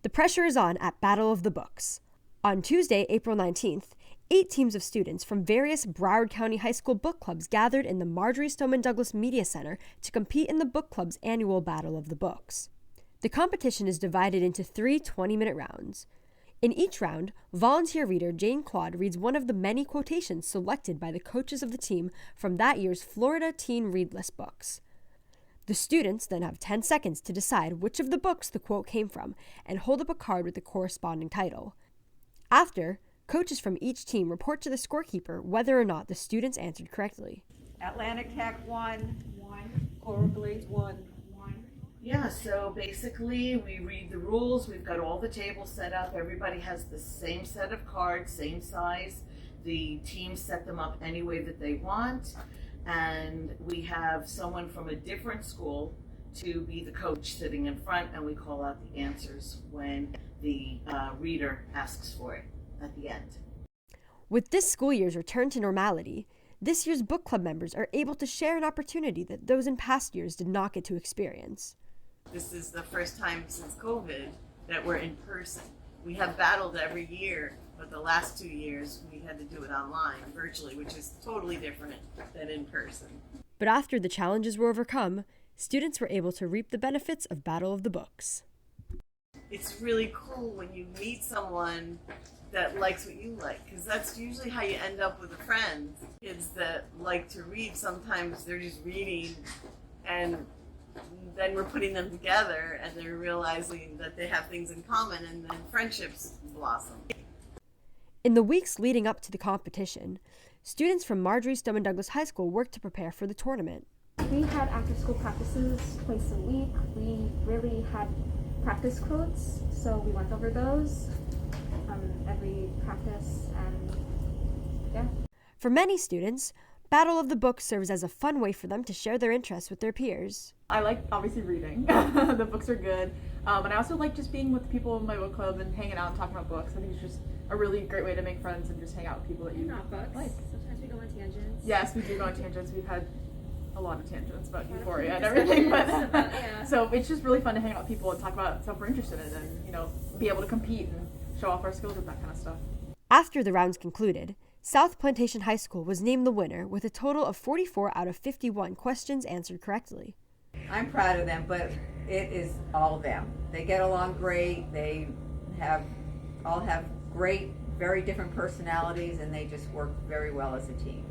The pressure is on at Battle of the Books. On Tuesday, April 19th, 8 teams of students from various Broward County High School book clubs gathered in the Marjory Stoneman Douglas Media Center to compete in the book club's annual Battle of the Books. The competition is divided into 3 20-minute rounds. In each round, volunteer reader Jane Claude reads one of the many quotations selected by the coaches of the team from that year's Florida Teen Read List books. The students then have 10 seconds to decide which of the books the quote came from and hold up a card with the corresponding title. After, coaches from each team report to the scorekeeper whether or not the students answered correctly. Atlantic Tech 1. Coral Glades 1. Yeah, so basically we read the rules, we've got all the tables set up, everybody has the same set of cards, same size. The teams set them up any way that they want, and we have someone from a different school to be the coach sitting in front, and we call out the answers when the reader asks for it at the end. With this school year's return to normality, this year's book club members are able to share an opportunity that those in past years did not get to experience. This is the first time since COVID that we're in person. We have battled every year, but the last 2 years we had to do it online, virtually, which is totally different than in person. But after the challenges were overcome, students were able to reap the benefits of Battle of the Books. It's really cool when you meet someone that likes what you like, because that's usually how you end up with a friend. Kids that like to read, sometimes they're just reading, and then we're putting them together and they're realizing that they have things in common, and then friendships blossom. In the weeks leading up to the competition, students from Marjory Stoneman Douglas High School worked to prepare for the tournament. We had after-school practices twice a week. We really had practice quotes, so we went over those every practice, and yeah. For many students, Battle of the Books serves as a fun way for them to share their interests with their peers. I like, obviously, reading. The books are good. And I also like just being with people in my book club and hanging out and talking about books. I think it's just a really great way to make friends and just hang out with people that you Not books. like. Sometimes we go on tangents. Yes, we do go on tangents. We've had a lot of tangents about Euphoria and everything. But yeah. So it's just really fun to hang out with people and talk about stuff we're interested in, and be able to compete and show off our skills with that kind of stuff. After the rounds concluded, South Plantation High School was named the winner with a total of 44 out of 51 questions answered correctly. I'm proud of them, but it is all them. They get along great. They all have great, very different personalities, and they just work very well as a team.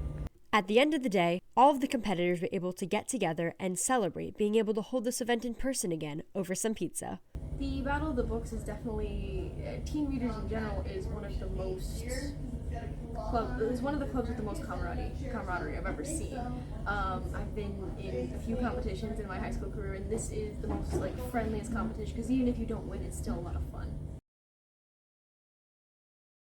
At the end of the day, all of the competitors were able to get together and celebrate being able to hold this event in person again over some pizza. The Battle of the Books is definitely, teen readers in general is one of the most it's one of the clubs with the most camaraderie I've ever seen. I've been in a few competitions in my high school career, and this is the most friendliest competition, because even if you don't win, it's still a lot of fun.